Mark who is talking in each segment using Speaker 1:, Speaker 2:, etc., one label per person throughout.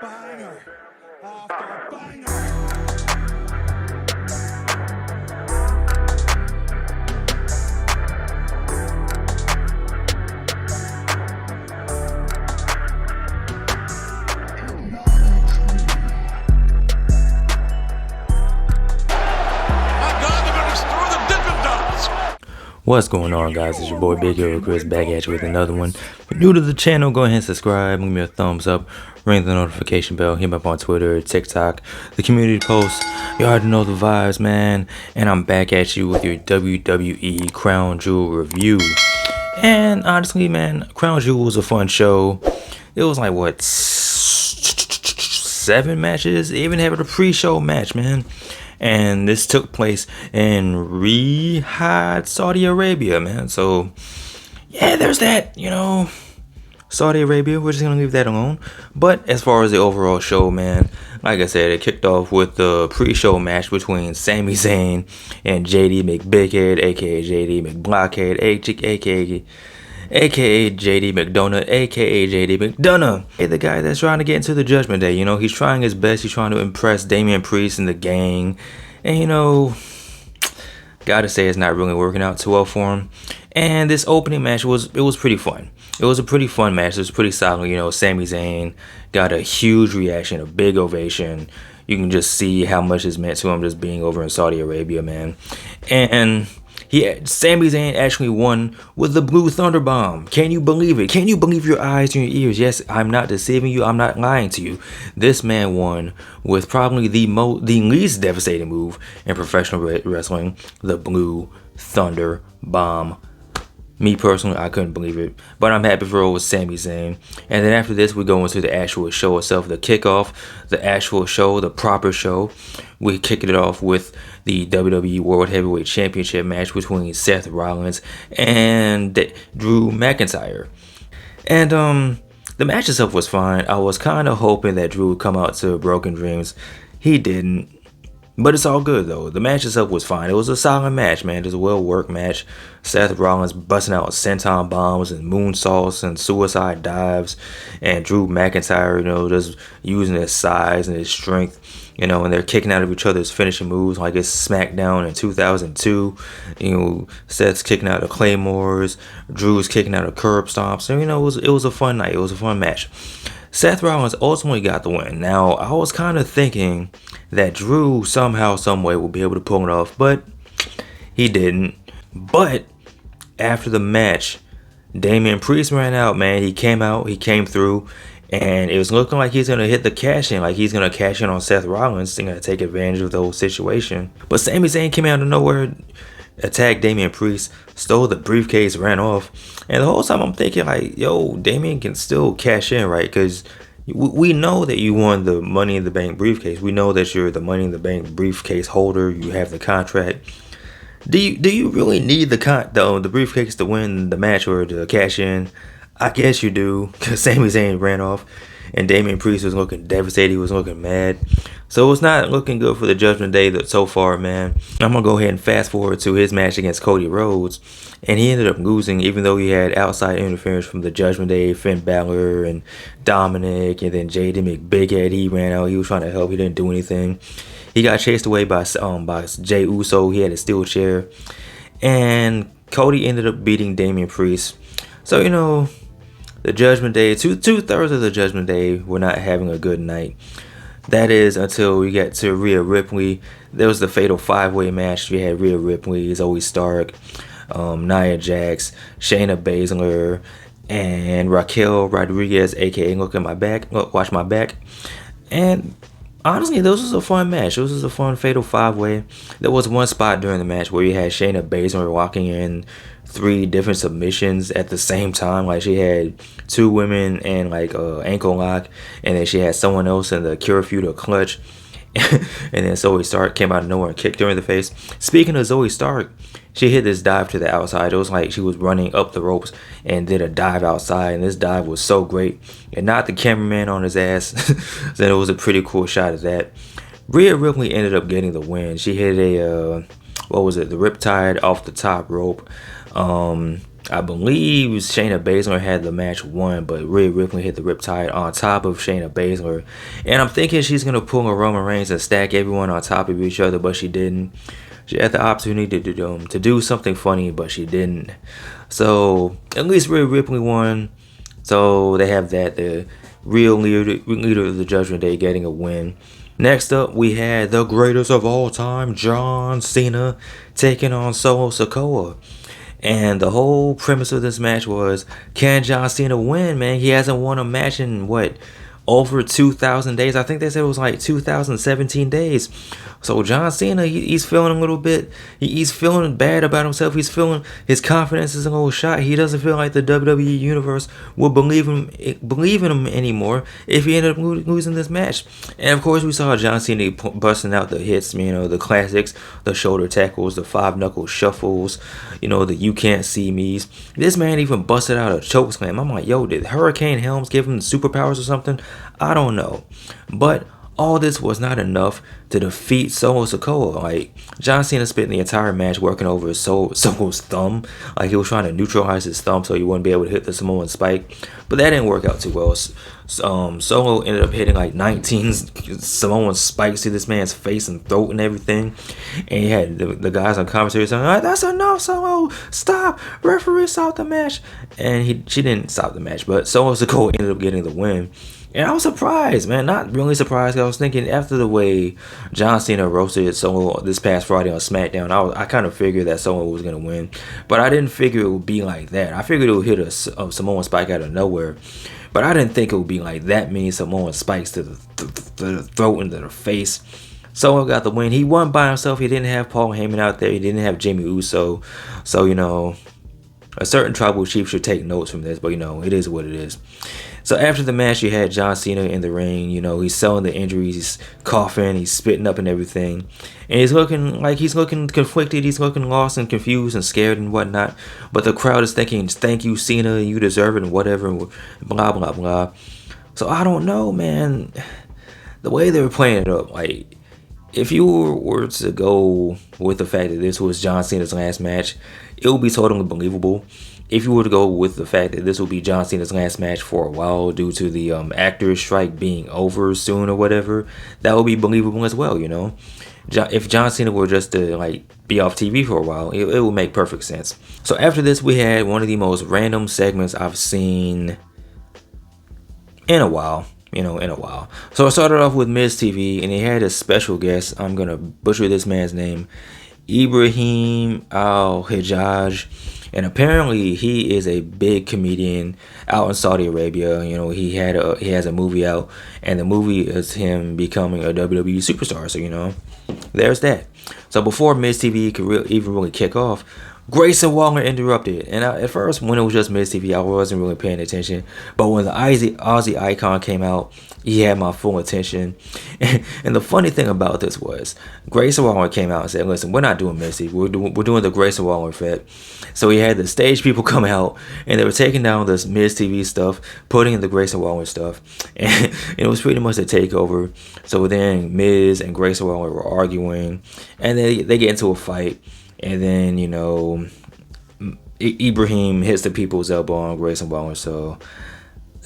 Speaker 1: Banger after banger.
Speaker 2: What's going on, guys? It's your boy Big Hero Chris back at you with another one. If you're new to the channel, go ahead and subscribe, give me a thumbs up, ring the notification bell, hit me up on Twitter, TikTok, the community posts. You already know the vibes, man. And I'm back at you with your WWE Crown Jewel review. And honestly, man, Crown Jewel was a fun show. It was like, what, 7 matches? They even had a pre-show match, man. And this took place in Riyadh, Saudi Arabia, man. So, yeah, there's that, you know, Saudi Arabia. We're just going to leave that alone. But as far as the overall show, man, like I said, it kicked off with the pre-show match between Sami Zayn and JD McBighead, a.k.a. JD McBlockhead, a.k.a. JD McDonagh, a.k.a. JD McDonagh. Hey, the guy that's trying to get into the Judgment Day. You know, he's trying his best. He's trying to impress Damian Priest and the gang. And, you know, gotta say it's not really working out too well for him. And this opening match was pretty fun. It was a pretty fun match. It was pretty solid. You know, Sami Zayn got a huge reaction, a big ovation. You can just see how much it's meant to him just being over in Saudi Arabia, man. And Sami Zayn actually won with the Blue Thunder Bomb. Can you believe it? Can you believe your eyes and your ears? Yes, I'm not deceiving you. I'm not lying to you. This man won with probably the least devastating move in professional wrestling, the Blue Thunder Bomb. Me personally, I couldn't believe it, but I'm happy for old Sami Zayn. And then after this, we go into the actual show itself, the kickoff, the actual show, the proper show. We kicked it off with the WWE World Heavyweight Championship match between Seth Rollins and Drew McIntyre. And the match itself was fine. I was kind of hoping that Drew would come out to Broken Dreams. He didn't. But it's all good, though. The match itself was fine. It was a solid match, man. It was a well-worked match. Seth Rollins busting out senton bombs and moonsaults and suicide dives. And Drew McIntyre, you know, just using his size and his strength, you know, and they're kicking out of each other's finishing moves like it's SmackDown in 2002. You know, Seth's kicking out of Claymores. Drew's kicking out of curb stomps. And, you know, it was a fun night. It was a fun match. Seth Rollins ultimately got the win. Now, I was kind of thinking that Drew somehow, someway would be able to pull it off, but he didn't. But after the match, Damian Priest ran out, man. He came out, he came through, and it was looking like he's going to hit the cash in, like he's going to cash in on Seth Rollins. He's going to take advantage of the whole situation. But Sami Zayn came out of nowhere, attacked Damian Priest, stole the briefcase, ran off. And the whole time I'm thinking, like, yo, Damian can still cash in, right? Because we know that you won the Money in the Bank briefcase. We know that you're the Money in the Bank briefcase holder. You have the contract. Do you really need the briefcase to win the match or to cash in? I guess you do, because Sami Zayn ran off, and Damian Priest was looking devastated. He was looking mad. So it's not looking good for the Judgment Day so far, man. I'm going to go ahead and fast forward to his match against Cody Rhodes. And he ended up losing, even though he had outside interference from the Judgment Day, Finn Baszler and Dominic, and then JD McBighead. He ran out. He was trying to help. He didn't do anything. He got chased away by Jey Uso. He had a steel chair. And Cody ended up beating Damian Priest. So, you know, the Judgment Day, two-thirds of the Judgment Day were not having a good night. That is until we get to Rhea Ripley. There was the fatal 5-way match. We had Rhea Ripley, Zoey Stark, Nia Jax, Shayna Baszler, and Raquel Rodriguez, aka Look at My Back, Watch My Back. And honestly, this was a fun match. This was a fun fatal 5-way. There was one spot during the match where you had Shayna Baszler walking in 3 different submissions at the same time. Like, she had 2 women and like ankle lock, and then she had someone else in the Kirifuda clutch. And then Zoey Stark came out of nowhere and kicked her in the face. Speaking of Zoey Stark, she hit this dive to the outside. It was like she was running up the ropes and did a dive outside, and this dive was so great. And knocked the cameraman on his ass. Then it was a pretty cool shot of that. Rhea Ripley ended up getting the win. She hit a the Riptide off the top rope. I believe Shayna Baszler had the match won, but Rhea Ripley hit the Riptide on top of Shayna Baszler. And I'm thinking she's going to pull a Roman Reigns and stack everyone on top of each other, but she didn't. She had the opportunity to do something funny, but she didn't. So, at least Rhea Ripley won. So, they have that. The real leader of the Judgment Day getting a win. Next up, we had the greatest of all time, John Cena, taking on Solo Sikoa. And the whole premise of this match was, can John Cena win, man? He hasn't won a match in, over 2,000 days. I think they said it was like 2,017 days. So John Cena, he's feeling a little bit, he's feeling bad about himself. He's feeling his confidence is a little shot. He doesn't feel like the WWE Universe will believe in him anymore if he ended up losing this match. And of course, we saw John Cena busting out the hits, the classics, the shoulder tackles, the 5-knuckle shuffles, the you can't see me's. This man even busted out a choke slam. I'm like, yo, did Hurricane Helms give him superpowers or something? I don't know. But all this was not enough to defeat Solo Sikoa. Like, John Cena spent the entire match working over Solo's thumb. Like, he was trying to neutralize his thumb so he wouldn't be able to hit the Samoan spike. But that didn't work out too well. Solo ended up hitting like 19 Samoan spikes to this man's face and throat and everything. And he had the guys on commentary saying, that's enough, Solo! Stop! Referee stopped the match! And she didn't stop the match, but Solo Sikoa ended up getting the win. And I was surprised, man. Not really surprised. I was thinking after the way John Cena roasted Solo this past Friday on SmackDown, I kind of figured that Solo was going to win. But I didn't figure it would be like that. I figured it would hit a Samoan spike out of nowhere. But I didn't think it would be like that many Samoan spikes to the throat and to the face. Solo got the win. He won by himself. He didn't have Paul Heyman out there. He didn't have Jimmy Uso. So, a certain tribal chief should take notes from this. But, it is what it is. So after the match, you had John Cena in the ring. He's selling the injuries. He's coughing. He's spitting up and everything. And he's looking conflicted. He's looking lost and confused and scared and whatnot. But the crowd is thinking, thank you, Cena. You deserve it and whatever. Blah, blah, blah. So I don't know, man. The way they were playing it up, like, if you were to go with the fact that this was John Cena's last match, it would be totally believable. If you were to go with the fact that this will be John Cena's last match for a while due to the actors strike being over soon or whatever, that would be believable as well, If John Cena were just to be off TV for a while, it would make perfect sense. So after this, we had one of the most random segments I've seen in a while. So I started off with Miz TV, and he had a special guest. I'm going to butcher this man's name. Ibrahim Al-Hijaj. And apparently he is a big comedian out in Saudi Arabia. He has a movie out, and the movie is him becoming a WWE superstar. So, there's that. So before Miz TV could even really kick off, Grayson Waller interrupted. And at first, when it was just Miz TV, I wasn't really paying attention. But when the Aussie icon came out, he had my full attention. And the funny thing about this was, Grayson Waller came out and said, listen, we're not doing Miz TV. We're doing the Grayson Waller effect. So he had the stage people come out, and they were taking down this Miz TV stuff, putting in the Grayson Waller stuff. And it was pretty much a takeover. So then Miz and Grayson Waller were arguing, and they get into a fight. And then, Ibrahim hits the people's elbow on Grayson Waller. So,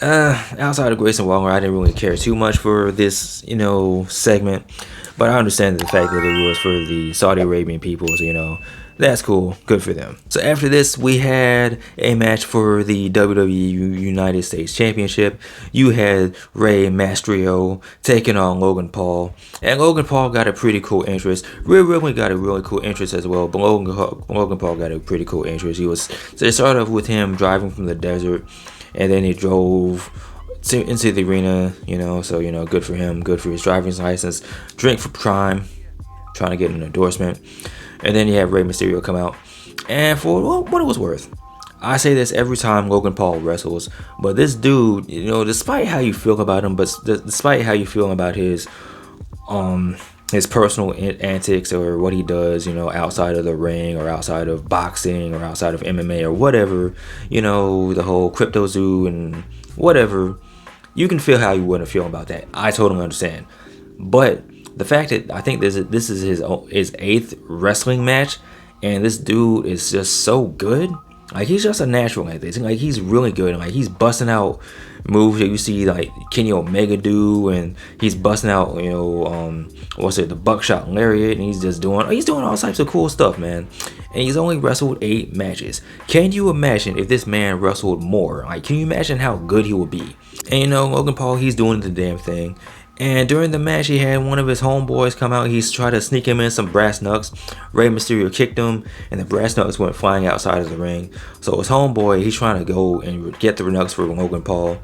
Speaker 2: outside of Grayson Waller, I didn't really care too much for this, segment. But I understand the fact that it was for the Saudi Arabian people. So, that's cool. Good for them. So after this, we had a match for the WWE United States Championship. You had Mysterio taking on Logan Paul. And Logan Paul got a pretty cool entrance. Rhea Ripley got a really cool entrance as well. But Logan Paul got a pretty cool entrance. They started off with him driving from the desert. And then he drove into the arena, So, good for him. Good for his driving license. Drink for Prime. Trying to get an endorsement. And then you have Rey Mysterio come out. And for what it was worth, I say this every time Logan Paul wrestles, but this dude, despite how you feel about him, but despite how you feel about his personal antics or what he does, outside of the ring or outside of boxing or outside of MMA or whatever, the whole crypto zoo and whatever, you can feel how you want to feel about that. I totally understand. But the fact that I think this is his 8th wrestling match, and this dude is just so good. Like, he's just a natural at this. Like, he's really good. Like, he's busting out moves that you see like Kenny Omega do, and he's busting out, the buckshot lariat, and he's doing all types of cool stuff, man. And he's only wrestled 8 matches. Can you imagine if this man wrestled more? Like, can you imagine how good he would be? And Logan Paul, he's doing the damn thing. And during the match, he had one of his homeboys come out. He's tried to sneak him in some brass knucks. Rey Mysterio kicked him, and the brass knucks went flying outside of the ring. So his homeboy, he's trying to go and get the knucks for Logan Paul.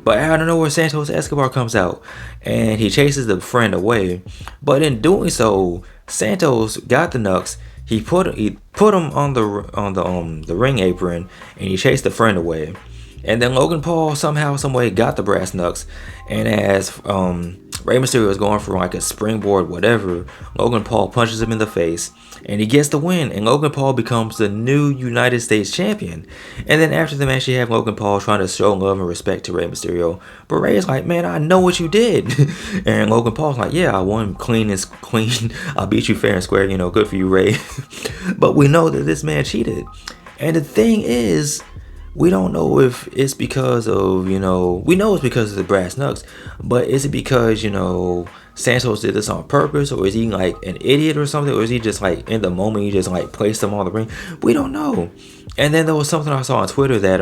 Speaker 2: But out of nowhere, Santos Escobar comes out, and he chases the friend away. But in doing so, Santos got the knucks. He put him on the ring apron, and he chased the friend away. And then Logan Paul somehow, someway got the brass knucks, and as Rey Mysterio is going for like a springboard, whatever, Logan Paul punches him in the face, and he gets the win, and Logan Paul becomes the new United States Champion. And then after the match, you have Logan Paul trying to show love and respect to Rey Mysterio, but Rey is like, man, I know what you did. And Logan Paul's like, yeah, I won clean. I beat you fair and square, good for you, Rey. But we know that this man cheated. And the thing is, we don't know if it's because of, we know it's because of the brass knucks, but is it because, Santos did this on purpose, or is he like an idiot or something, or is he just like in the moment he just like placed them on the ring? We don't know. And then there was something I saw on Twitter that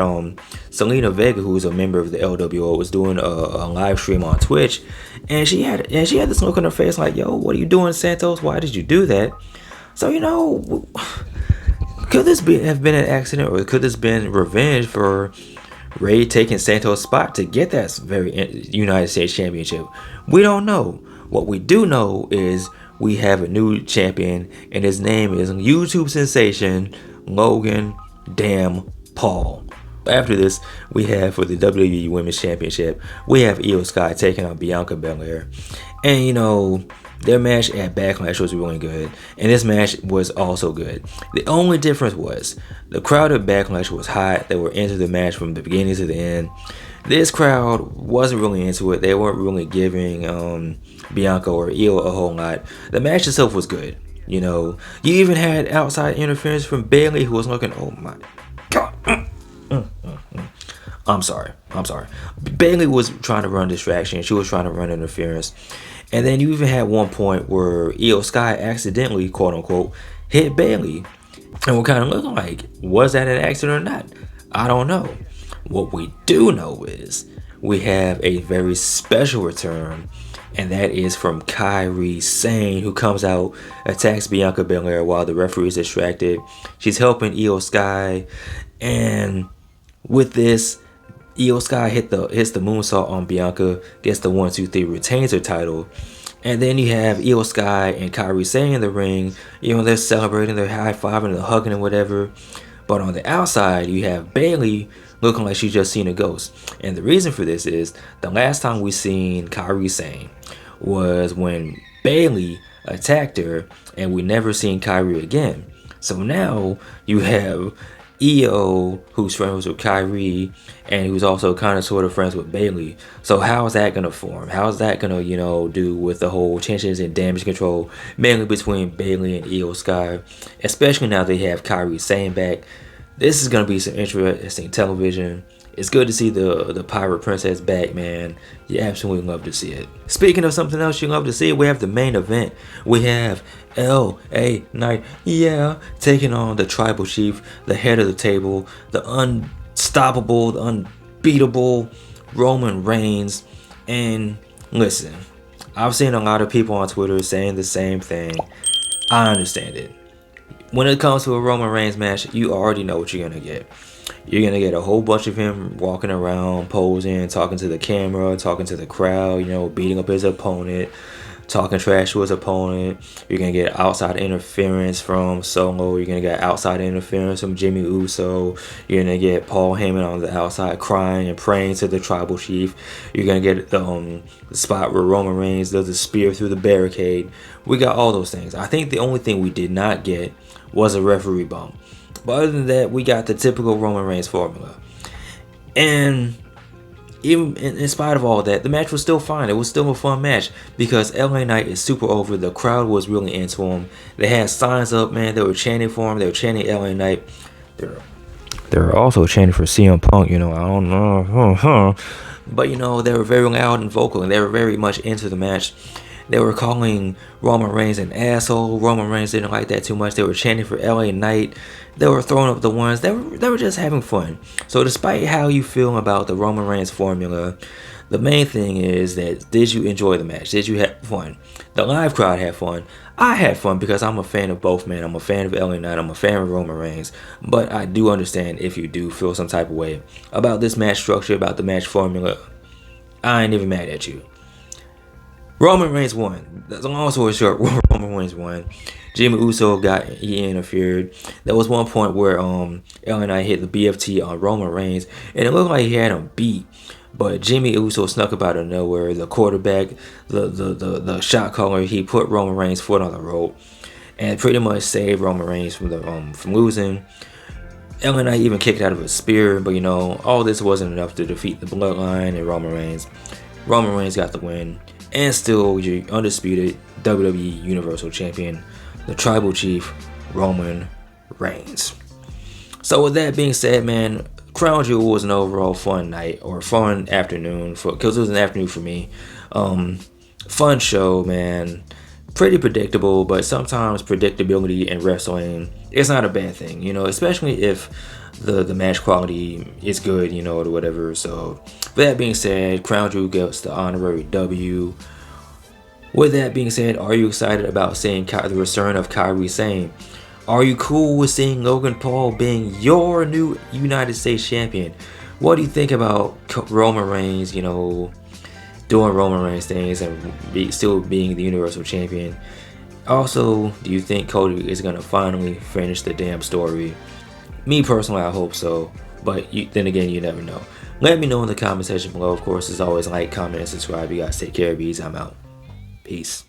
Speaker 2: Selena Vega, who is a member of the LWO, was doing a live stream on Twitch, and she had this look on her face like, yo, what are you doing, Santos? Why did you do that? So could this have been an accident, or could this been revenge for Rey taking Santos' spot to get that very United States Championship? We don't know. What we do know is we have a new champion, and his name is YouTube sensation Logan Damn Paul. After this, we have for the WWE Women's Championship, we have Iyo Sky taking on Bianca Belair. And their match at Backlash was really good, and this match was also good. The only difference was the crowd at Backlash was hot. They were into the match from the beginning to the end. This crowd wasn't really into it. They weren't really giving Bianca or Iyo a whole lot. The match itself was good. You even had outside interference from Bayley, who was looking, oh my god. I'm sorry. Bayley was trying to run distraction. She was trying to run interference. And then you even had one point where Iyo Sky accidentally, quote unquote, hit Bayley. And we're kind of looking like, was that an accident or not? I don't know. What we do know is we have a very special return, and that is from Kairi Sane, who comes out, attacks Bianca Belair while the referee is distracted. She's helping Iyo Sky, and with this, Iyo Sky hits the moonsault on Bianca, gets the 1, 2, 3, retains her title. And then you have Iyo Sky and Kairi Sane in the ring. They're celebrating, they're high-fiving, they're hugging and whatever. But on the outside, you have Bayley looking like she's just seen a ghost. And the reason for this is the last time we seen Kairi Sane was when Bayley attacked her, and we never seen Kairi again. So now you have Iyo, who's friends with Kairi, and who's also kind of sort of friends with Bayley. So how is that going to form? How is that going to, do with the whole tensions and damage control, mainly between Bayley and Iyo Sky, especially now they have Kairi Sane back? This is going to be some interesting television. It's good to see the Pirate Princess back, man. You absolutely love to see it. Speaking of something else you love to see, we have the main event. We have L.A. Knight, taking on the Tribal Chief, the head of the table, the unstoppable, the unbeatable Roman Reigns. And listen, I've seen a lot of people on Twitter saying the same thing. I understand it. When it comes to a Roman Reigns match, you already know what you're going to get. You're going to get a whole bunch of him walking around, posing, talking to the camera, talking to the crowd, beating up his opponent, talking trash to his opponent. You're going to get outside interference from Solo. You're going to get outside interference from Jimmy Uso. You're going to get Paul Heyman on the outside crying and praying to the Tribal Chief. You're going to get the spot where Roman Reigns does a spear through the barricade. We got all those things. I think the only thing we did not get was a referee bump. But other than that, we got the typical Roman Reigns formula. And even in spite of all that, the match was still fine. It was still a fun match because LA Knight is super over. The crowd was really into him. They had signs up, man. They were chanting for him. They were chanting LA Knight. They were also chanting for CM Punk, you know, I don't know. But, you know, they were very loud and vocal, and they were very much into the match. They were calling Roman Reigns an asshole. Roman Reigns didn't like that too much. They were chanting for LA Knight. They were throwing up the ones. They were just having fun. So despite how you feel about the Roman Reigns formula, the main thing is that did you enjoy the match? Did you have fun? The live crowd had fun. I had fun because I'm a fan of both, man. I'm a fan of LA Knight. I'm a fan of Roman Reigns. But I do understand if you do feel some type of way about this match structure, about the match formula. I ain't even mad at you. Roman Reigns won. The long story short, Roman Reigns won. Jimmy Uso he interfered. There was one point where LA Knight hit the BFT on Roman Reigns, and it looked like he had him beat. But Jimmy Uso snuck up out of nowhere. The quarterback, the shot caller, he put Roman Reigns' foot on the rope, and pretty much saved Roman Reigns from losing. LA Knight even kicked out of a spear, but you know, all this wasn't enough to defeat the Bloodline and Roman Reigns. Roman Reigns got the win, and still your undisputed WWE Universal Champion, the Tribal Chief, Roman Reigns. So with that being said, man, Crown Jewel was an overall fun night, or fun afternoon, because it was an afternoon for me. Fun show, man. Pretty predictable, but sometimes predictability in wrestling is not a bad thing, you know, especially if the match quality is good, you know, or whatever. So with that being said, Crown Jewel gets the honorary W. With that being said, are you excited about seeing the return of Kairi Sane? Are you cool with seeing Logan Paul being your new United States Champion? What do you think about Roman Reigns, you know, doing Roman Reigns things and still being the Universal Champion? Also, do you think Cody is going to finally finish the damn story? Me personally, I hope so, but then again, you never know. Let me know in the comment section below. Of course, as always, like, comment, and subscribe. You guys take care of these. I'm out. Peace.